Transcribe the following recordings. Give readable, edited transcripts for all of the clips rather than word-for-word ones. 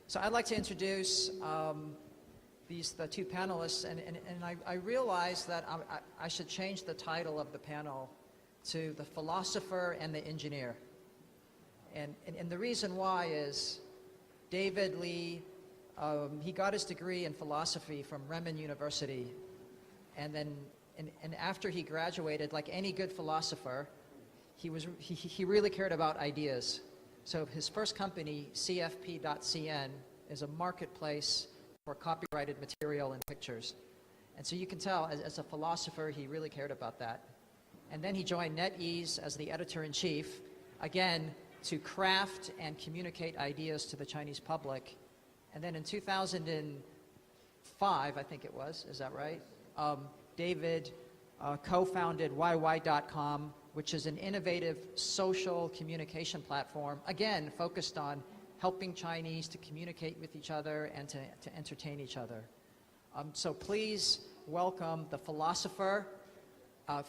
So I'd like to introduce the two panelists, and I realized that I should change the title of the panel to the philosopher and the engineer. And the reason why is David Lee, he got his degree in philosophy from Renmin University, and then after he graduated, like any good philosopher, he really cared about ideas. So his first company, CFP.cn, is a marketplace for copyrighted material and pictures. And so you can tell, as a philosopher, he really cared about that. And then he joined NetEase as the editor-in-chief, again, to craft and communicate ideas to the Chinese public. And then in 2005, I think it was, is that right? David co-founded YY.com, which is an innovative social communication platform, again, focused on helping Chinese to communicate with each other and to entertain each other. So please welcome the philosopher,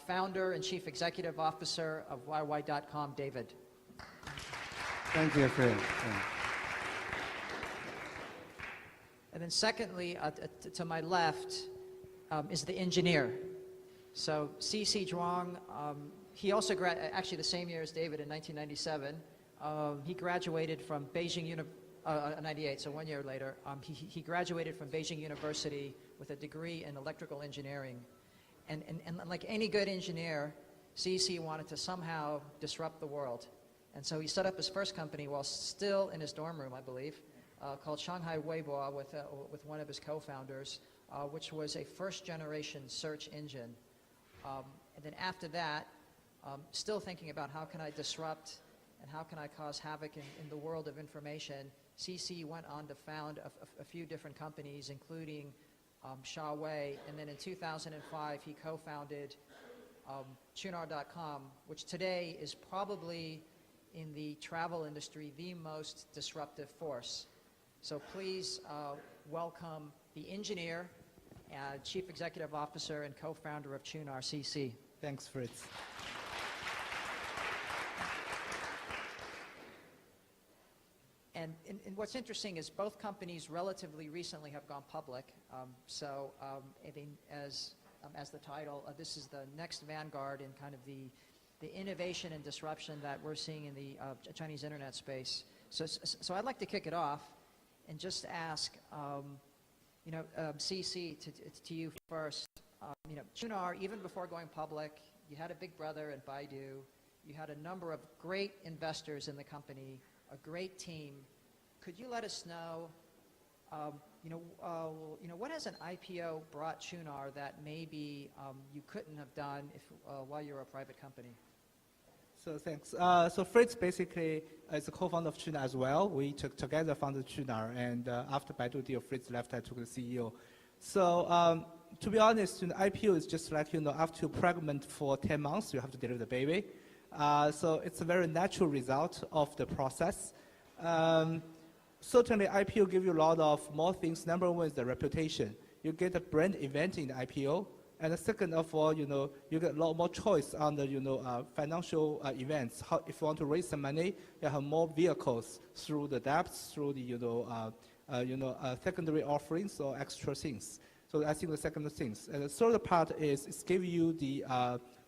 founder and chief executive officer of YY.com, David. Thank you, Fred. And then secondly, to my left, is the engineer. So C.C. Zhuang, he also actually the same year as David in 1997. He graduated from Beijing 98, so 1 year later. He graduated from Beijing University with a degree in electrical engineering. And like any good engineer, C.C. wanted to somehow disrupt the world. And so he set up his first company while still in his dorm room, I believe, called Shanghai Weibo with one of his co-founders, which was a first-generation search engine. And then after that, still thinking about how can I disrupt and how can I cause havoc in the world of information, CC went on to found a few different companies, including Huawei, and then in 2005 he co-founded Qunar.com, which today is probably in the travel industry the most disruptive force. So please welcome the engineer, Chief Executive Officer and co-founder of Qunar, CC. Thanks, Fritz. And what's interesting is both companies relatively recently have gone public. So I think as the title, this is the next vanguard in kind of the innovation and disruption that we're seeing in the Chinese internet space. So I'd like to kick it off and just ask, CC, to you first. Qunar, even before going public, you had a big brother at Baidu. You had a number of great investors in the company, a great team. Could you let us know, what has an IPO brought Qunar that maybe you couldn't have done while you were a private company? So thanks. So Fritz basically is a co-founder of Qunar as well. We together founded Qunar, and after Baidu deal, Fritz left, I took the CEO. So to be honest, IPO is just like, after you pregnant for 10 months, you have to deliver the baby. So it's a very natural result of the process. Certainly, IPO give you a lot of more things. Number one is the reputation. You get a brand event in the IPO. And the second of all, you get a lot more choice on the, financial events. If you want to raise some money, you have more vehicles through the debts, through the, secondary offerings or extra things. So I think the second things. And the third part is it's give you the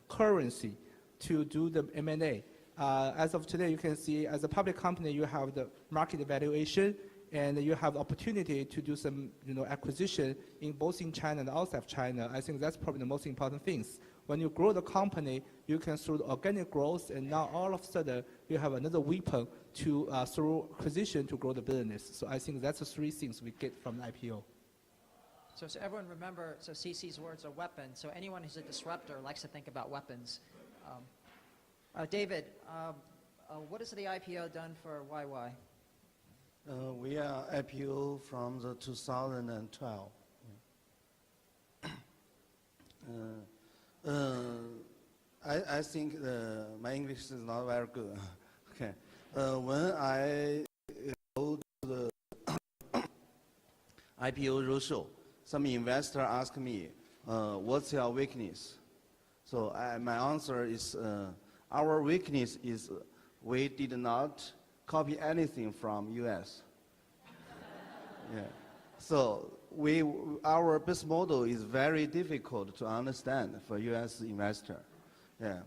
currency to do the M&A. As of today, you can see as a public company, you have the market evaluation, and you have opportunity to do some, acquisition in both in China and outside of China. I think that's probably the most important things. When you grow the company, you can through the organic growth, and now all of a sudden you have another weapon to through acquisition to grow the business. So I think that's the three things we get from the IPO. So everyone remember, so CC's words are weapons. So anyone who's a disruptor likes to think about weapons. David, what has the IPO done for YY? We are IPO from the 2012. I think my English is not very good. Okay. When I go to the IPO roadshow, some investor ask me, what's your weakness? So my answer is, our weakness is we did not copy anything from US. Yeah. So our business model is very difficult to understand for U.S. investor. Yeah.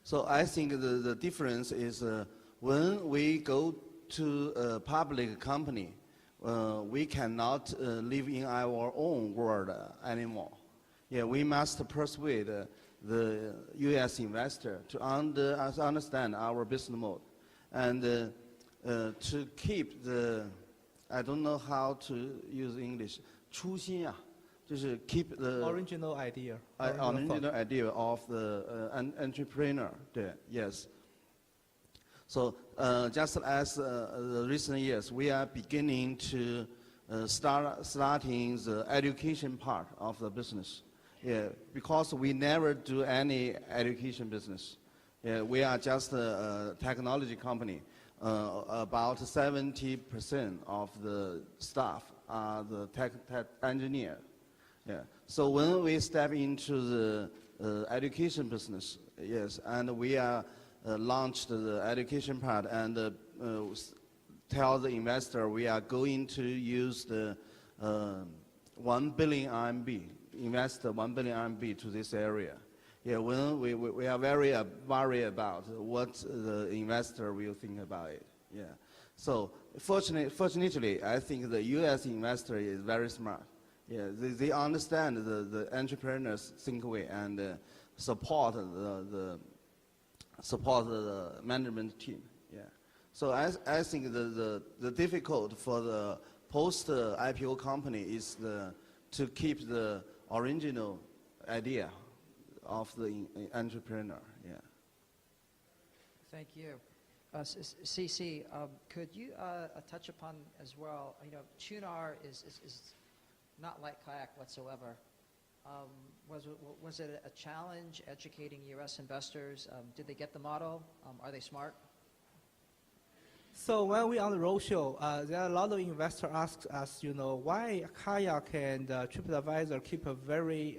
So I think the difference is when we go to a public company, we cannot live in our own world anymore. Yeah, we must persuade the U.S. investor to understand our business model and to keep the, I don't know how to use English, 初心啊，就是keep the original idea. original idea of the entrepreneur. Yes. So just as the recent years, we are beginning to starting the education part of the business. Yeah, because we never do any education business. Yeah, we are just a technology company. About 70% of the staff are the tech engineer. Yeah. So when we step into the education business, yes, and we are launched the education part and tell the investor we are going to use the 1 billion RMB, invest 1 billion RMB to this area. Yeah, when we are very worried about what the investor will think about it. Yeah. So fortunately, I think the U.S. investor is very smart. Yeah, they understand the entrepreneurs think way and support the management team. Yeah. So I think the difficult for the post-IPO company is to keep the original idea of the entrepreneur. Yeah. Thank you. CC, could you touch upon as well, Qunar is not like kayak whatsoever. Was it a challenge educating U.S. investors? Did they get the model? Are they smart? So when we on the roadshow, there are a lot of investors ask us, why Kayak and TripAdvisor keep a very,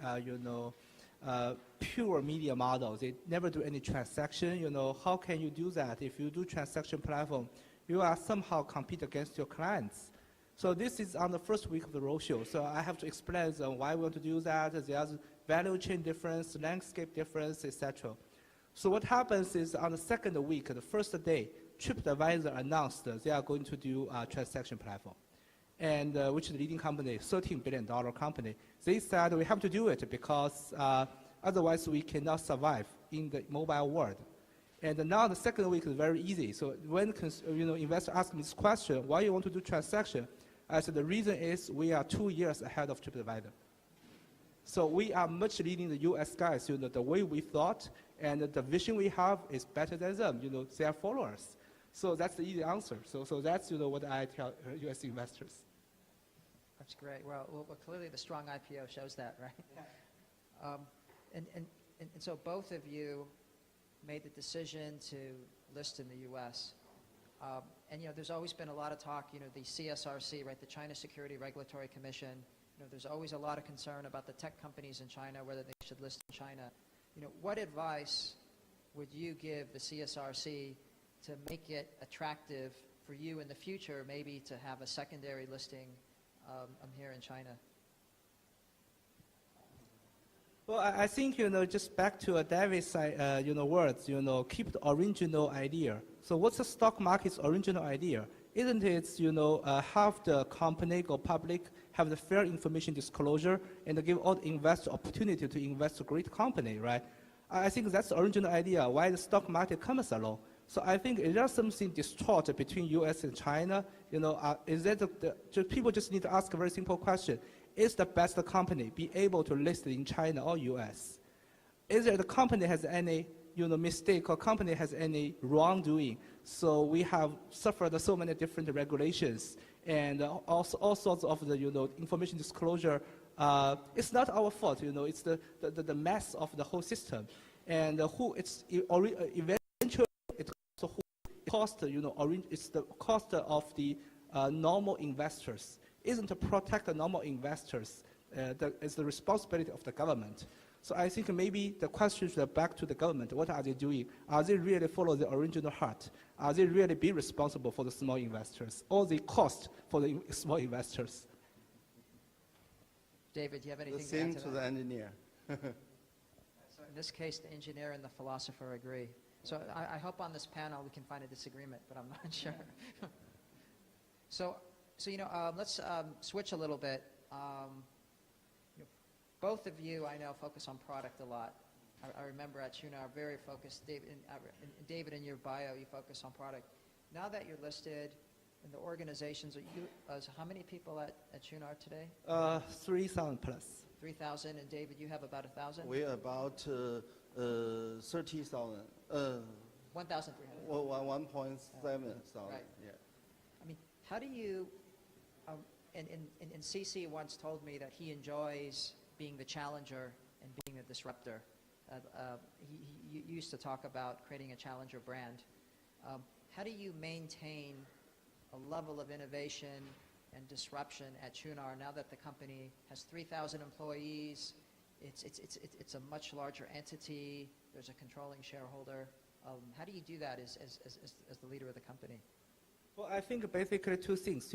pure media model. They never do any transaction. How can you do that? If you do transaction platform, you are somehow compete against your clients. So this is on the first week of the roadshow. So I have to explain why we want to do that. There's value chain difference, landscape difference, etc. So what happens is on the second week, the first day, TripAdvisor announced they are going to do a transaction platform, and which is the leading company, $13 billion company. They said we have to do it because otherwise we cannot survive in the mobile world. And now the second week is very easy. So when investor ask me this question, why you want to do transaction? I said the reason is we are 2 years ahead of TripAdvisor. So we are much leading the US guys. The way we thought and the vision we have is better than them. They are followers. So that's the easy answer. So that's what I tell US investors. That's great. Well, clearly the strong IPO shows that, right? Yeah. And so both of you made the decision to list in the U.S. And there's always been a lot of talk. The CSRC, right, the China Security Regulatory Commission. There's always a lot of concern about the tech companies in China, whether they should list in China. What advice would you give the CSRC to make it attractive for you in the future, maybe to have a secondary listing here in China? Well, I think, just back to David's words, keep the original idea. So what's the stock market's original idea? Isn't it, have the company go public, have the fair information disclosure, and give all the investors opportunity to invest in a great company, right? I think that's the original idea, why the stock market comes along. So I think is there something distorted between U.S. and China? Is that people just need to ask a very simple question. Is the best company be able to list in China or U.S.? Is there the company has any mistake or company has any wrongdoing? So we have suffered so many different regulations and also all sorts of the information disclosure. It's not our fault. It's the mess of the whole system, and who it's eventually it also who cost it's the cost of the normal investors. Isn't to protect the normal investors. That is the responsibility of the government. So I think maybe the question should back to the government. What are they doing? Are they really follow the original heart? Are they really be responsible for the small investors or the cost for the small investors? David, do you have anything The to same add to to that? the engineer. So in this case, the engineer and the philosopher agree. So I hope on this panel we can find a disagreement, but I'm not sure. So let's switch a little bit. Both of you, I know, focus on product a lot. I remember at Qunar, very focused. David, in your bio, you focus on product. Now that you're listed in the organizations, how many people at Qunar today? 3,000 plus. 3,000, and David, you have about 1,000? We're about 30,000. 1,300. 1.7,000. Right. Yeah. I mean, how do you, and CC once told me that he enjoys being the challenger and being the disruptor. He used to talk about creating a challenger brand. How do you maintain a level of innovation and disruption at Qunar now that the company has 3,000 employees? It's a much larger entity. There's a controlling shareholder. How do you do that as the leader of the company? Well, I think basically two things.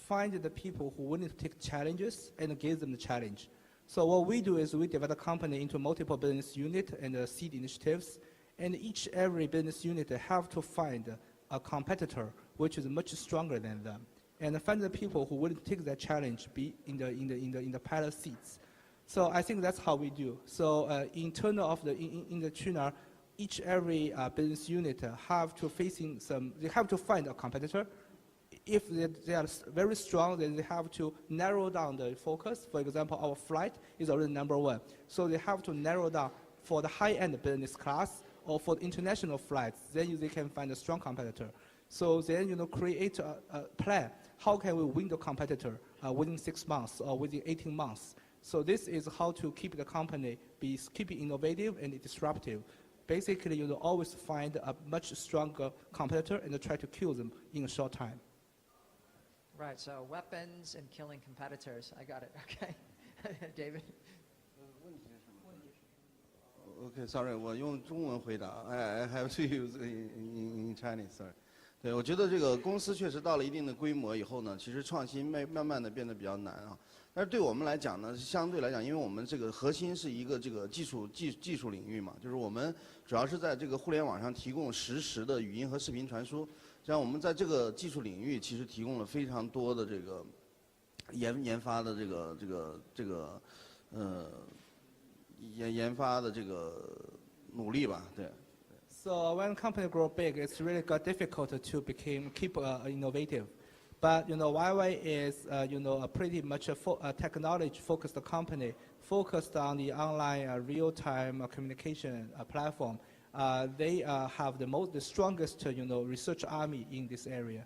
Find the people who willing to take challenges and give them the challenge. So what we do is we divide the company into multiple business units and seed initiatives, and every business unit have to find a competitor which is much stronger than them, and find the people who willing to take that challenge, be in the pilot seats. So I think that's how we do. So internal of in the Qunar, every business unit have to they have to find a competitor. If they are very strong, then they have to narrow down the focus. For example, our flight is already #1. So they have to narrow down for the high-end business class or for the international flights. Then they can find a strong competitor. So then, create a plan. How can we win the competitor within 6 months or within 18 months? So this is how to keep the company keep innovative and disruptive. Basically, always find a much stronger competitor and try to kill them in a short time. Right, so weapons and killing competitors. I got it, okay. David? Okay, sorry, 我用中文回答。I have to use in Chinese, sorry. 对，我觉得这个公司确实到了一定的规模以后呢，其实创新慢慢的变得比较难啊。但是对我们来讲呢，相对来讲，因为我们这个核心是一个这个技术领域嘛，就是我们主要是在这个互联网上提供实时的语音和视频传输。这样我们在这个技术领域其实提供了非常多的这个研发的研发的这个努力吧，对。So when company grow big, it's really got difficult to keep innovative. But YY is a pretty much a technology-focused company, focused on the online real-time communication platform. They have the strongest research army in this area.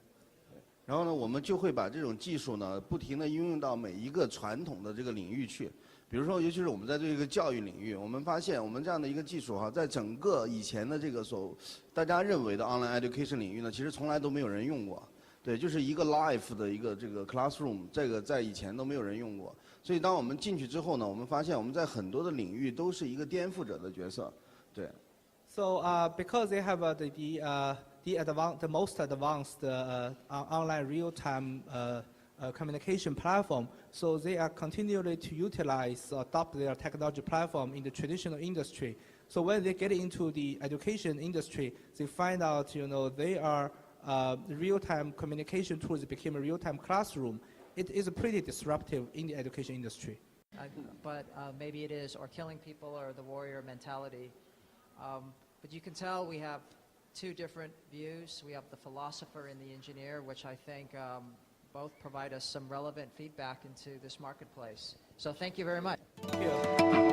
然后呢，我们就会把这种技术呢，不停地应用到每一个传统的这个领域去。比如说，尤其是我们在这个教育领域，我们发现我们这样的一个技术哈，在整个以前的这个大家认为的 online education 领域呢，其实从来都没有人用过。对，就是一个 live 的一个这个 classroom， 这个在以前都没有人用过。所以当我们进去之后呢，我们发现我们在很多的领域都是一个颠覆者的角色。对。So because they have the most advanced online real-time communication platform, so they are continually to adopt their technology platform in the traditional industry. So when they get into the education industry, they find out they are real-time communication tools became a real-time classroom. It is pretty disruptive in the education industry. But maybe it is, or killing people, or the warrior mentality. But you can tell we have two different views. We have the philosopher and the engineer, which I think both provide us some relevant feedback into this marketplace. So thank you very much. Thank you.